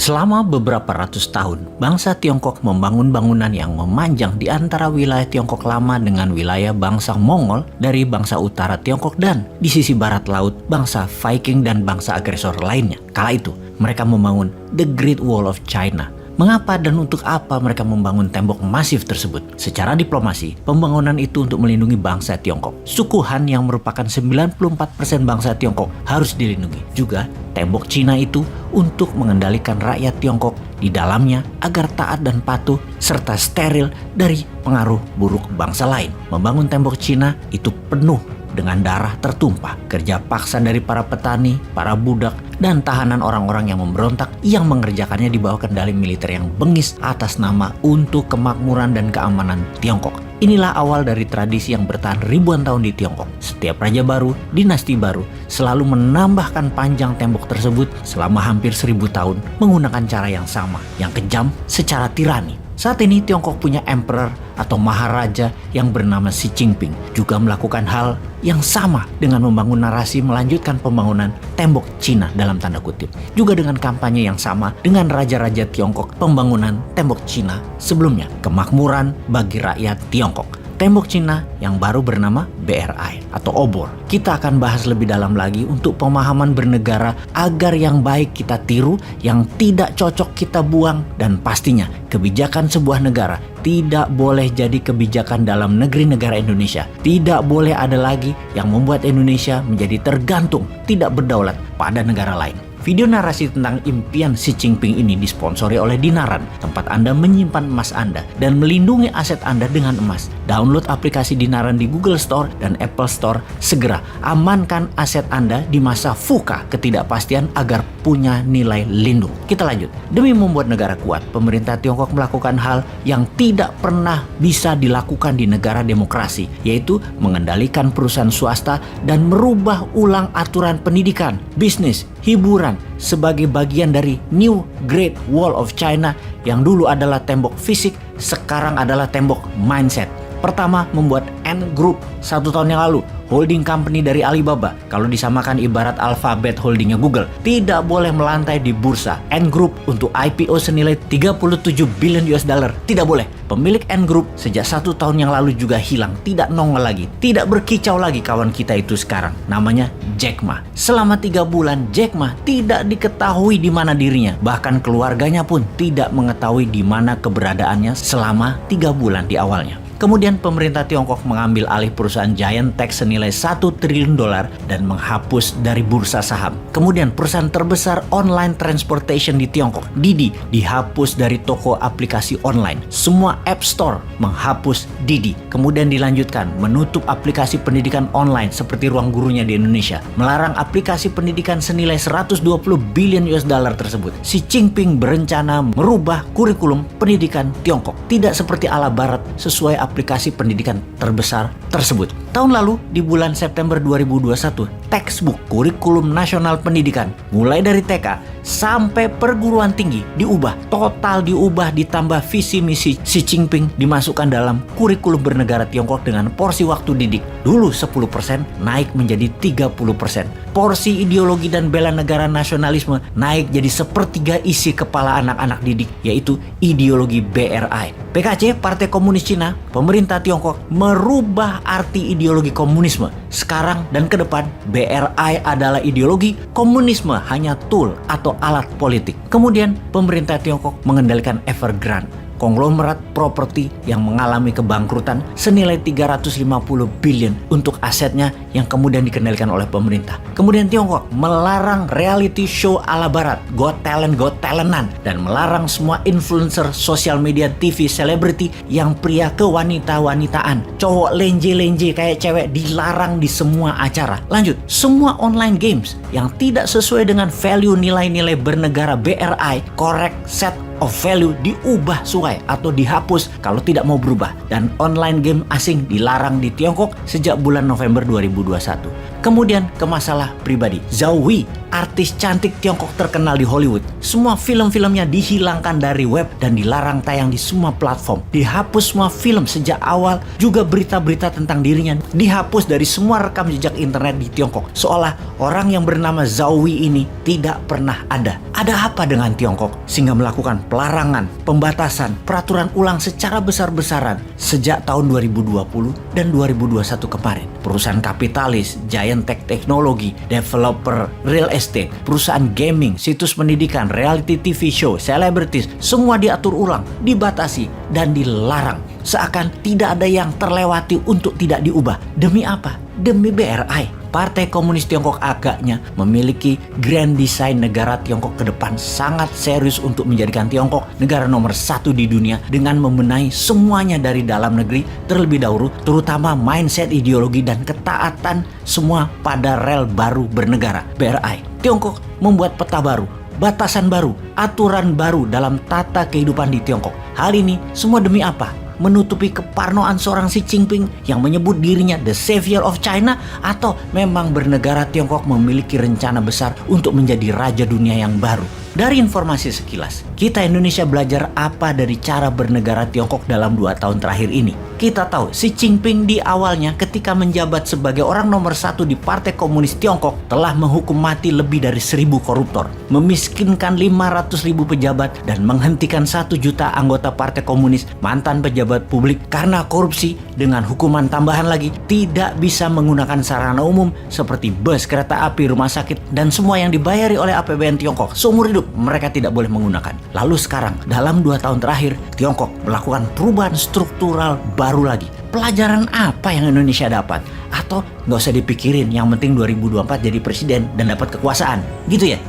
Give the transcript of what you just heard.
Selama beberapa ratus tahun, bangsa Tiongkok membangun bangunan yang memanjang di antara wilayah Tiongkok lama dengan wilayah bangsa Mongol dari bangsa utara Tiongkok dan di sisi barat laut bangsa Viking dan bangsa agresor lainnya. Kala itu, mereka membangun The Great Wall of China. Mengapa dan untuk apa mereka membangun tembok masif tersebut? Secara diplomasi, pembangunan itu untuk melindungi bangsa Tiongkok. Suku Han yang merupakan 94% bangsa Tiongkok harus dilindungi. Juga, tembok Cina itu untuk mengendalikan rakyat Tiongkok di dalamnya agar taat dan patuh serta steril dari pengaruh buruk bangsa lain. Membangun tembok Cina itu penuh dengan darah tertumpah, kerja paksa dari para petani, para budak, dan tahanan orang-orang yang memberontak yang mengerjakannya di bawah kendali militer yang bengis atas nama untuk kemakmuran dan keamanan Tiongkok. Inilah awal dari tradisi yang bertahan ribuan tahun di Tiongkok. Setiap raja baru, dinasti baru, selalu menambahkan panjang tembok tersebut selama hampir 1000 tahun menggunakan cara yang sama, yang kejam secara tirani. Saat ini Tiongkok punya emperor atau maharaja yang bernama Xi Jinping juga melakukan hal yang sama dengan membangun narasi melanjutkan pembangunan tembok Cina dalam tanda kutip. Juga dengan kampanye yang sama dengan raja-raja Tiongkok pembangunan tembok Cina sebelumnya, kemakmuran bagi rakyat Tiongkok. Tembok Cina yang baru bernama BRI atau obor. Kita akan bahas lebih dalam lagi untuk pemahaman bernegara agar yang baik kita tiru, yang tidak cocok kita buang, dan pastinya kebijakan sebuah negara tidak boleh jadi kebijakan dalam negeri negara Indonesia. Tidak boleh ada lagi yang membuat Indonesia menjadi tergantung, tidak berdaulat pada negara lain. Video narasi tentang impian Xi Jinping ini disponsori oleh Dinaran, tempat Anda menyimpan emas Anda dan melindungi aset Anda dengan emas. Download aplikasi Dinaran di Google Store dan Apple Store. Segera amankan aset Anda di masa VUCA ketidakpastian agar punya nilai lindung. Kita lanjut. Demi membuat negara kuat, pemerintah Tiongkok melakukan hal yang tidak pernah bisa dilakukan di negara demokrasi, yaitu mengendalikan perusahaan swasta dan merubah ulang aturan pendidikan, bisnis, hiburan sebagai bagian dari New Great Wall of China yang dulu adalah tembok fisik, sekarang adalah tembok mindset. Pertama, membuat Ant Group 1 tahun yang lalu, holding company dari Alibaba, kalau disamakan ibarat Alphabet holdingnya Google, tidak boleh melantai di bursa. Ant Group untuk IPO senilai 37 billion US dollar, tidak boleh. Pemilik Ant Group sejak 1 tahun yang lalu juga hilang, tidak nongol lagi, tidak berkicau lagi kawan kita itu sekarang. Namanya Jack Ma. Selama 3 bulan, Jack Ma tidak diketahui di mana dirinya, bahkan keluarganya pun tidak mengetahui di mana keberadaannya selama 3 bulan di awalnya. Kemudian pemerintah Tiongkok mengambil alih perusahaan Giant Tech senilai 1 triliun dolar dan menghapus dari bursa saham. Kemudian perusahaan terbesar online transportation di Tiongkok, Didi, dihapus dari toko aplikasi online. Semua App Store menghapus Didi. Kemudian dilanjutkan menutup aplikasi pendidikan online seperti Ruang Gurunya di Indonesia. Melarang aplikasi pendidikan senilai 120 billion US dollar tersebut. Xi Jinping berencana merubah kurikulum pendidikan Tiongkok. Tidak seperti ala barat sesuai aplikasi pendidikan terbesar tersebut. Tahun lalu di bulan September 2021, textbook kurikulum nasional pendidikan mulai dari TK sampai perguruan tinggi diubah, total diubah, ditambah visi misi Xi Jinping dimasukkan dalam kurikulum bernegara Tiongkok dengan porsi waktu didik dulu 10% naik menjadi 30%. Porsi ideologi dan bela negara nasionalisme naik jadi sepertiga isi kepala anak-anak didik, yaitu ideologi BRI. PKC, Partai Komunis Cina, pemerintah Tiongkok merubah arti ideologi komunisme. Sekarang dan ke depan, BRI adalah ideologi komunisme hanya tool atau alat politik. Kemudian pemerintah Tiongkok mengendalikan Evergrande, konglomerat properti yang mengalami kebangkrutan senilai 350 billion untuk asetnya yang kemudian dikendalikan oleh pemerintah. Kemudian Tiongkok melarang reality show ala barat, Got Talentan, dan melarang semua influencer sosial media, TV, selebriti yang pria ke wanita-wanitaan, cowok lenje-lenje kayak cewek, dilarang di semua acara. Lanjut, semua online games yang tidak sesuai dengan value nilai-nilai bernegara BRI, correct set of value diubah suai atau dihapus kalau tidak mau berubah, dan online game asing dilarang di Tiongkok sejak bulan November 2021. Kemudian ke masalah pribadi. Zhao Wei, artis cantik Tiongkok terkenal di Hollywood. Semua film-filmnya dihilangkan dari web dan dilarang tayang di semua platform. Dihapus semua film sejak awal, juga berita-berita tentang dirinya dihapus dari semua rekam jejak internet di Tiongkok. Seolah orang yang bernama Zhao Wei ini tidak pernah ada. Ada apa dengan Tiongkok sehingga melakukan pelarangan, pembatasan, peraturan ulang secara besar-besaran sejak tahun 2020 dan 2021 kemarin? Perusahaan kapitalis, giant tech teknologi, developer real estate, perusahaan gaming, situs pendidikan, reality TV show, selebritis, semua diatur ulang, dibatasi, dan dilarang. Seakan tidak ada yang terlewati untuk tidak diubah. Demi apa? Demi BRI. Partai Komunis Tiongkok agaknya memiliki grand design negara Tiongkok ke depan sangat serius untuk menjadikan Tiongkok negara nomor 1 di dunia dengan membenahi semuanya dari dalam negeri terlebih dahulu, terutama mindset, ideologi, dan ketaatan semua pada rel baru bernegara, BRI. Tiongkok membuat peta baru, batasan baru, aturan baru dalam tata kehidupan di Tiongkok. Hal ini semua demi apa? Menutupi keparnoan seorang Xi Jinping yang menyebut dirinya the savior of China, atau memang bernegara Tiongkok memiliki rencana besar untuk menjadi raja dunia yang baru? Dari informasi sekilas, kita Indonesia belajar apa dari cara bernegara Tiongkok dalam 2 tahun terakhir ini? Kita tahu Xi Jinping di awalnya ketika menjabat sebagai orang nomor 1 di Partai Komunis Tiongkok telah menghukum mati lebih dari 1.000 koruptor, memiskinkan 500.000 pejabat, dan menghentikan 1 juta anggota Partai Komunis mantan pejabat publik karena korupsi, dengan hukuman tambahan lagi tidak bisa menggunakan sarana umum seperti bus, kereta api, rumah sakit, dan semua yang dibayari oleh APBN Tiongkok. Seumur hidup mereka tidak boleh menggunakan. Lalu sekarang dalam 2 tahun terakhir Tiongkok melakukan perubahan struktural baru lagi. Pelajaran apa yang Indonesia dapat? Atau nggak usah dipikirin, yang penting 2024 jadi presiden dan dapat kekuasaan gitu ya?